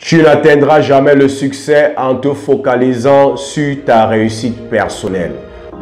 Tu n'atteindras jamais le succès en te focalisant sur ta réussite personnelle.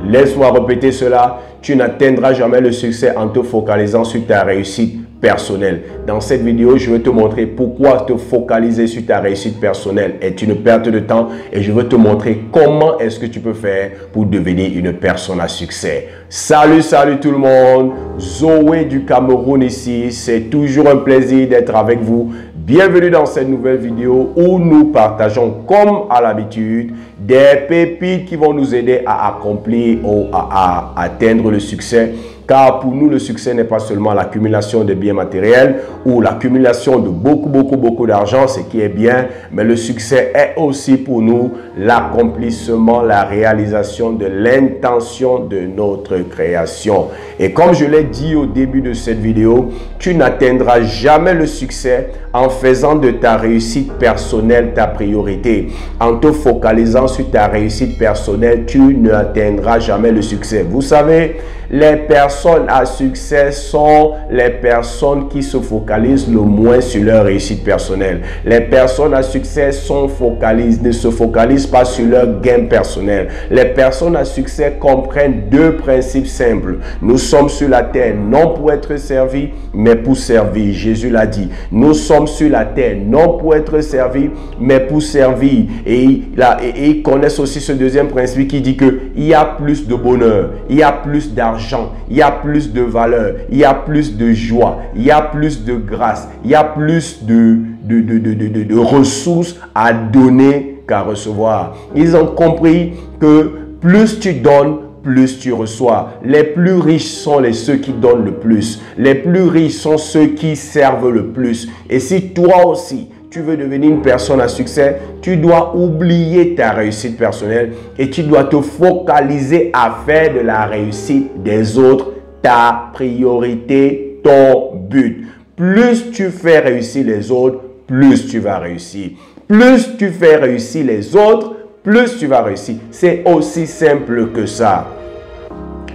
Laisse-moi répéter cela. Tu n'atteindras jamais le succès en te focalisant sur ta réussite personnelle. Dans cette vidéo, je vais te montrer pourquoi te focaliser sur ta réussite personnelle est une perte de temps et je vais te montrer comment est-ce que tu peux faire pour devenir une personne à succès. Salut tout le monde. Zoé du Cameroun ici. C'est toujours un plaisir d'être avec vous. Bienvenue dans cette nouvelle vidéo où nous partageons, comme à l'habitude, des pépites qui vont nous aider à accomplir ou à atteindre le succès. Car pour nous, le succès n'est pas seulement l'accumulation de biens matériels ou l'accumulation de beaucoup d'argent, ce qui est bien, mais le succès est aussi pour nous l'accomplissement, la réalisation de l'intention de notre création. Et comme je l'ai dit au début de cette vidéo, tu n'atteindras jamais le succès en faisant de ta réussite personnelle ta priorité. En te focalisant sur ta réussite personnelle, tu n'atteindras jamais le succès. Vous savez, les personnes à succès sont les personnes qui se focalisent le moins sur leur réussite personnelle. Les personnes à succès ne se focalisent pas sur leur gain personnel. Les personnes à succès comprennent deux principes simples. Nous sommes sur la terre non pour être servis, mais pour servir. Jésus l'a dit. Nous sommes sur la terre non pour être servis, mais pour servir. Et ils connaissent aussi ce deuxième principe qui dit qu'il y a plus de bonheur, il y a plus d'argent, il y a plus de valeur, il y a plus de joie, il y a plus de grâce, il y a plus de ressources à donner qu'à recevoir. Ils ont compris que plus tu donnes, plus tu reçois. Les plus riches sont ceux qui donnent le plus. Les plus riches sont ceux qui servent le plus. Et si toi aussi, tu veux devenir une personne à succès, tu dois oublier ta réussite personnelle et tu dois te focaliser à faire de la réussite des autres ta priorité, ton but. Plus tu fais réussir les autres, plus tu vas réussir. Plus tu fais réussir les autres, plus tu vas réussir. C'est aussi simple que ça.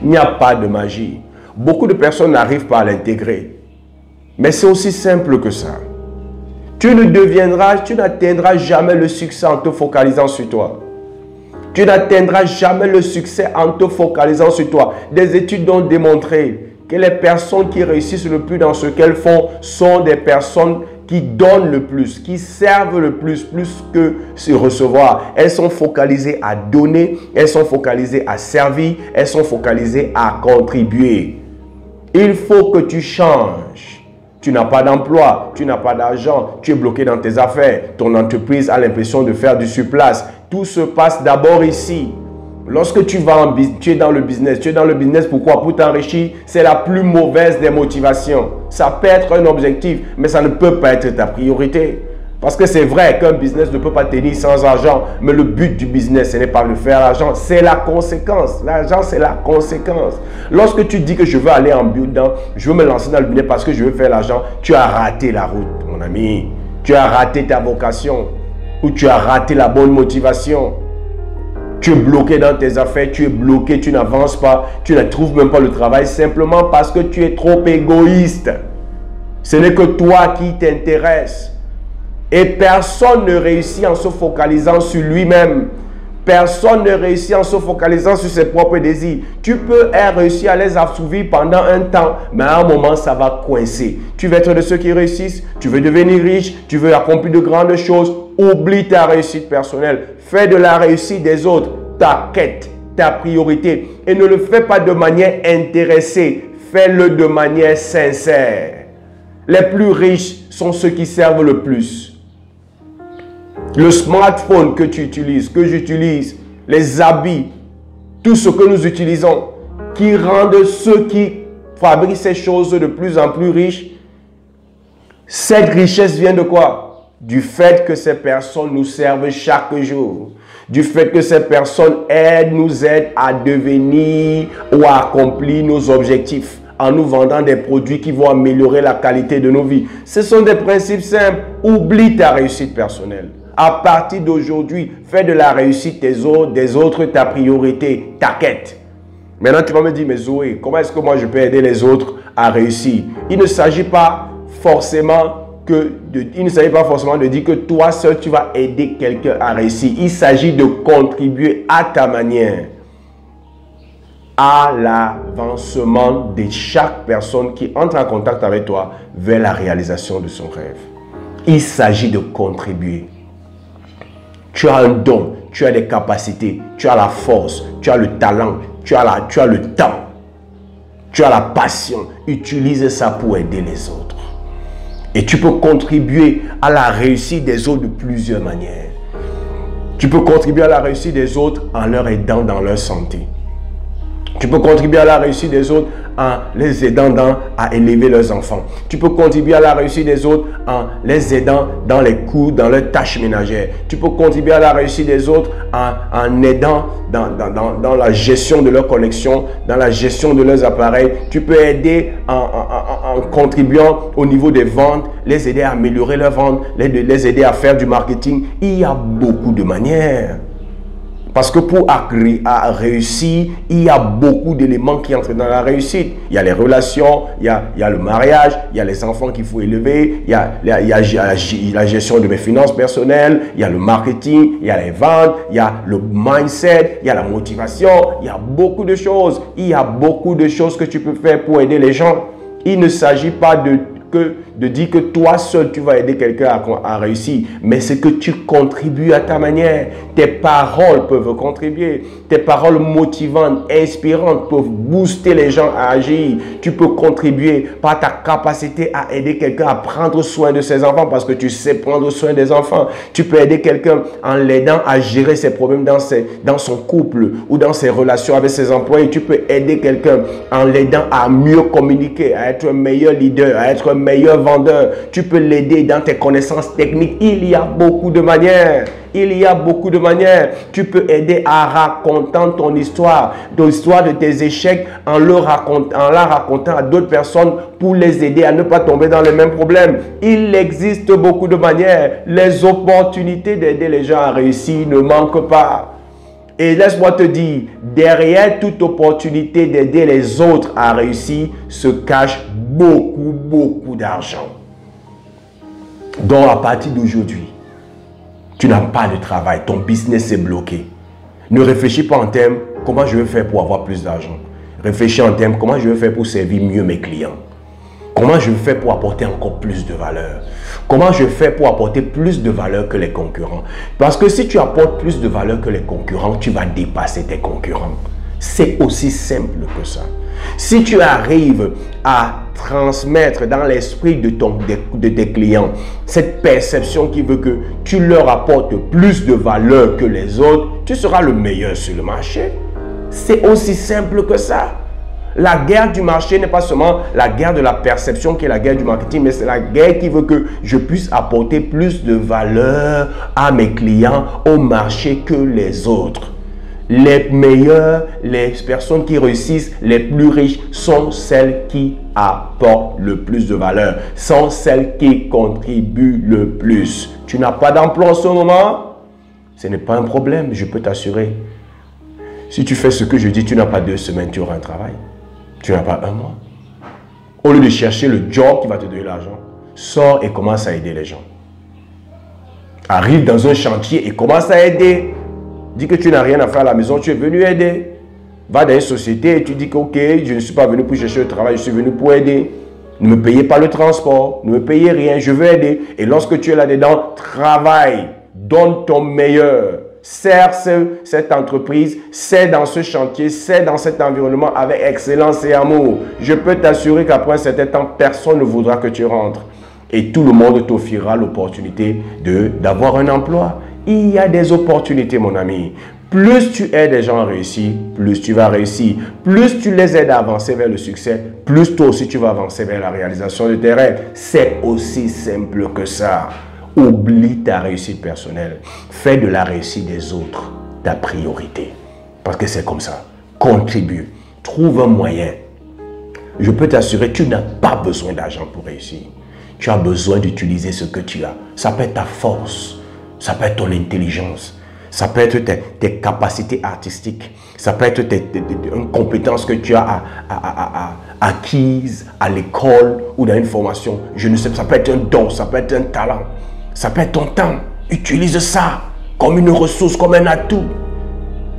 Il n'y a pas de magie. Beaucoup de personnes n'arrivent pas à l'intégrer. Mais c'est aussi simple que ça. Tu n'atteindras jamais le succès en te focalisant sur toi. Tu n'atteindras jamais le succès en te focalisant sur toi. Des études ont démontré que les personnes qui réussissent le plus dans ce qu'elles font sont des personnes qui donnent le plus, qui servent le plus que se recevoir. Elles sont focalisées à donner, elles sont focalisées à servir, elles sont focalisées à contribuer. Il faut que tu changes. Tu n'as pas d'emploi, tu n'as pas d'argent, tu es bloqué dans tes affaires, ton entreprise a l'impression de faire du surplace. Tout se passe d'abord ici. Lorsque tu es dans le business, pourquoi? Pour t'enrichir, c'est la plus mauvaise des motivations. Ça peut être un objectif, mais ça ne peut pas être ta priorité. Parce que c'est vrai qu'un business ne peut pas tenir sans argent, mais le but du business, ce n'est pas de faire l'argent, c'est la conséquence. L'argent, c'est la conséquence. Lorsque tu dis que je veux aller en business, je veux me lancer dans le business parce que je veux faire l'argent, tu as raté la route, mon ami. Tu as raté ta vocation ou tu as raté la bonne motivation. Tu es bloqué dans tes affaires, tu es bloqué, tu n'avances pas, tu ne trouves même pas le travail simplement parce que tu es trop égoïste. Ce n'est que toi qui t'intéresse. Et personne ne réussit en se focalisant sur lui-même. Personne ne réussit en se focalisant sur ses propres désirs. Tu peux réussir à les assouvir pendant un temps, mais à un moment, ça va coincer. Tu veux être de ceux qui réussissent, tu veux devenir riche, tu veux accomplir de grandes choses. Oublie ta réussite personnelle. Fais de la réussite des autres ta quête, ta priorité. Et ne le fais pas de manière intéressée. Fais-le de manière sincère. Les plus riches sont ceux qui servent le plus. Le smartphone que tu utilises, que j'utilise, les habits, tout ce que nous utilisons, qui rendent ceux qui fabriquent ces choses de plus en plus riches. Cette richesse vient de quoi? Du fait que ces personnes nous servent chaque jour. Du fait que ces personnes nous aident à devenir ou à accomplir nos objectifs en nous vendant des produits qui vont améliorer la qualité de nos vies. Ce sont des principes simples. Oublie ta réussite personnelle. À partir d'aujourd'hui, fais de la réussite des autres ta priorité, ta quête. Maintenant, tu vas me dire, mais Zoé, comment est-ce que moi je peux aider les autres à réussir? Il ne s'agit pas forcément il ne s'agit pas forcément de dire que toi seul tu vas aider quelqu'un à réussir. Il s'agit de contribuer à ta manière à l'avancement de chaque personne qui entre en contact avec toi vers la réalisation de son rêve. Il s'agit de contribuer. Tu as un don, tu as des capacités, tu as la force, tu as le talent, tu as le temps, tu as la passion. Utilise ça pour aider les autres. Et tu peux contribuer à la réussite des autres de plusieurs manières. Tu peux contribuer à la réussite des autres en leur aidant dans leur santé. Tu peux contribuer à la réussite des autres en les aidant à élever leurs enfants. Tu peux contribuer à la réussite des autres en les aidant dans les cours, dans leurs tâches ménagères. Tu peux contribuer à la réussite des autres en aidant dans la gestion de leurs connexions, dans la gestion de leurs appareils. Tu peux aider en contribuant au niveau des ventes, les aider à améliorer leurs ventes, les aider à faire du marketing. Il y a beaucoup de manières. Parce que pour réussir, il y a beaucoup d'éléments qui entrent dans la réussite. Il y a les relations, il y a le mariage, il y a les enfants qu'il faut élever, il y a la gestion de mes finances personnelles, il y a le marketing, il y a les ventes, il y a le mindset, il y a la motivation, il y a beaucoup de choses. Il y a beaucoup de choses que tu peux faire pour aider les gens. Il ne s'agit pas de dire que toi seul tu vas aider quelqu'un à réussir, mais c'est que tu contribues à ta manière. Tes paroles peuvent contribuer, tes paroles motivantes, inspirantes peuvent booster les gens à agir. Tu peux contribuer par ta capacité à aider quelqu'un à prendre soin de ses enfants parce que tu sais prendre soin des enfants. Tu peux aider quelqu'un en l'aidant à gérer ses problèmes dans son couple ou dans ses relations avec ses employés. Tu peux aider quelqu'un en l'aidant à mieux communiquer, à être un meilleur leader, à être un meilleur vendeur. Tu peux l'aider dans tes connaissances techniques. Il y a beaucoup de manières. Il y a beaucoup de manières. Tu peux aider en racontant ton histoire de tes échecs, en la racontant à d'autres personnes pour les aider à ne pas tomber dans les mêmes problèmes. Il existe beaucoup de manières. Les opportunités d'aider les gens à réussir ne manquent pas. Et laisse-moi te dire, derrière toute opportunité d'aider les autres à réussir se cache beaucoup d'argent. Donc à partir d'aujourd'hui, tu n'as pas de travail, ton business est bloqué. Ne réfléchis pas en termes comment je vais faire pour avoir plus d'argent. Réfléchis en termes comment je vais faire pour servir mieux mes clients. Comment je vais faire pour apporter encore plus de valeur? Comment je fais pour apporter plus de valeur que les concurrents? Parce que si tu apportes plus de valeur que les concurrents, tu vas dépasser tes concurrents. C'est aussi simple que ça. Si tu arrives à transmettre dans l'esprit de tes clients cette perception qui veut que tu leur apportes plus de valeur que les autres, tu seras le meilleur sur le marché. C'est aussi simple que ça. La guerre du marché n'est pas seulement la guerre de la perception qui est la guerre du marketing, mais c'est la guerre qui veut que je puisse apporter plus de valeur à mes clients, au marché que les autres. Les meilleurs, les personnes qui réussissent, les plus riches sont celles qui apportent le plus de valeur, sont celles qui contribuent le plus. Tu n'as pas d'emploi en ce moment? Ce n'est pas un problème, je peux t'assurer. Si tu fais ce que je dis, tu n'as pas 2 semaines, tu auras un travail. Tu n'as pas 1 mois. Au lieu de chercher le job qui va te donner l'argent, sors et commence à aider les gens. Arrive dans un chantier et commence à aider. Dis que tu n'as rien à faire à la maison, tu es venu aider. Va dans une société et tu dis que ok, je ne suis pas venu pour chercher le travail, je suis venu pour aider. Ne me payez pas le transport, ne me payez rien, je veux aider. Et lorsque tu es là-dedans, travaille, donne ton meilleur. Sers cette entreprise, c'est dans ce chantier, c'est dans cet environnement avec excellence et amour. Je peux t'assurer qu'après un certain temps, personne ne voudra que tu rentres. Et tout le monde t'offrira l'opportunité d'avoir un emploi. Il y a des opportunités, mon ami. Plus tu aides les gens à réussir, plus tu vas réussir. Plus tu les aides à avancer vers le succès, plus toi aussi tu vas avancer vers la réalisation de tes rêves. C'est aussi simple que ça. Oublie ta réussite personnelle. Fais de la réussite des autres ta priorité. Parce que c'est comme ça. Contribue. Trouve un moyen. Je peux t'assurer, tu n'as pas besoin d'argent pour réussir. Tu as besoin d'utiliser ce que tu as. Ça peut être ta force. Ça peut être ton intelligence. Ça peut être tes capacités artistiques. Ça peut être une compétence que tu as acquise à l'école ou dans une formation. Je ne sais pas, ça peut être un don, ça peut être un talent. Ça peut être ton temps. Utilise ça comme une ressource, comme un atout.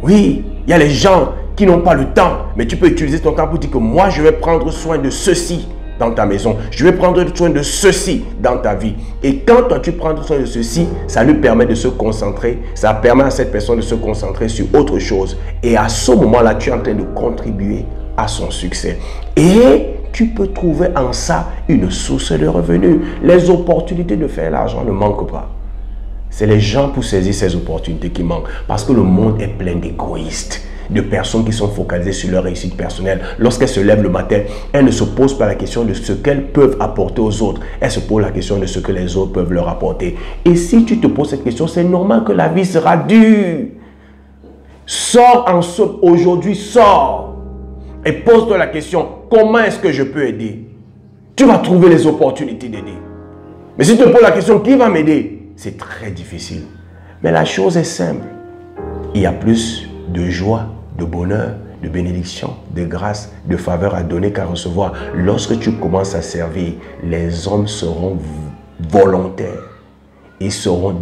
Oui, il y a les gens qui n'ont pas le temps, mais tu peux utiliser ton temps pour dire que moi, je vais prendre soin de ceci dans ta maison. Je vais prendre soin de ceci dans ta vie. Et quand toi, tu prends soin de ceci, ça lui permet de se concentrer. Ça permet à cette personne de se concentrer sur autre chose. Et à ce moment-là, tu es en train de contribuer à son succès. Et tu peux trouver en ça une source de revenus. Les opportunités de faire l'argent ne manquent pas. C'est les gens pour saisir ces opportunités qui manquent. Parce que le monde est plein d'égoïstes, de personnes qui sont focalisées sur leur réussite personnelle. Lorsqu'elles se lèvent le matin, elles ne se posent pas la question de ce qu'elles peuvent apporter aux autres. Elles se posent la question de ce que les autres peuvent leur apporter. Et si tu te poses cette question, c'est normal que la vie sera dure. Sors aujourd'hui, sors. Et pose-toi la question, comment est-ce que je peux aider? Tu vas trouver les opportunités d'aider. Mais si tu te poses la question, qui va m'aider? C'est très difficile. Mais la chose est simple. Il y a plus de joie, de bonheur, de bénédiction, de grâce, de faveur à donner qu'à recevoir. Lorsque tu commences à servir, les hommes seront volontaires. Ils seront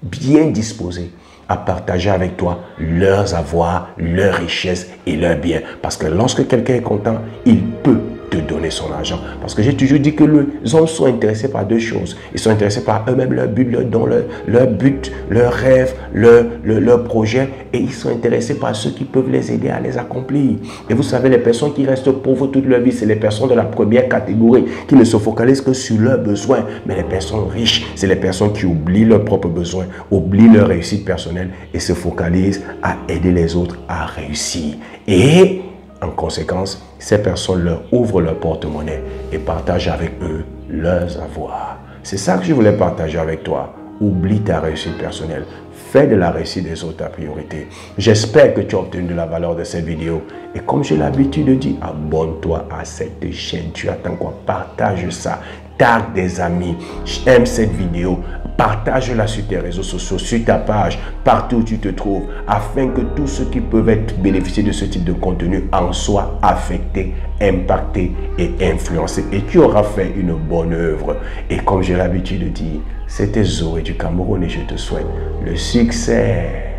bien disposés à partager avec toi leurs avoirs, leurs richesses et leurs biens. Parce que lorsque quelqu'un est content, il peut te donner son argent. Parce que j'ai toujours dit que les hommes sont intéressés par deux choses. Ils sont intéressés par eux-mêmes, leur but, leur don, leur but, leur rêve, leur projet. Et ils sont intéressés par ceux qui peuvent les aider à les accomplir. Et vous savez, les personnes qui restent pauvres toute leur vie, c'est les personnes de la première catégorie qui ne se focalisent que sur leurs besoins. Mais les personnes riches, c'est les personnes qui oublient leurs propres besoins, oublient leur réussite personnelle et se focalisent à aider les autres à réussir. Et en conséquence, ces personnes leur ouvrent leur porte-monnaie et partagent avec eux leurs avoirs. C'est ça que je voulais partager avec toi. Oublie ta réussite personnelle. Fais de la réussite des autres ta priorité. J'espère que tu as obtenu de la valeur de cette vidéo. Et comme j'ai l'habitude de dire, abonne-toi à cette chaîne. Tu attends quoi? Partage ça. Tag des amis. Aime cette vidéo. Partage-la sur tes réseaux sociaux, sur ta page, partout où tu te trouves, afin que tous ceux qui peuvent être bénéficiés de ce type de contenu en soient affectés, impactés et influencés. Et tu auras fait une bonne œuvre. Et comme j'ai l'habitude de dire, c'était Zoé du Cameroun et je te souhaite le succès.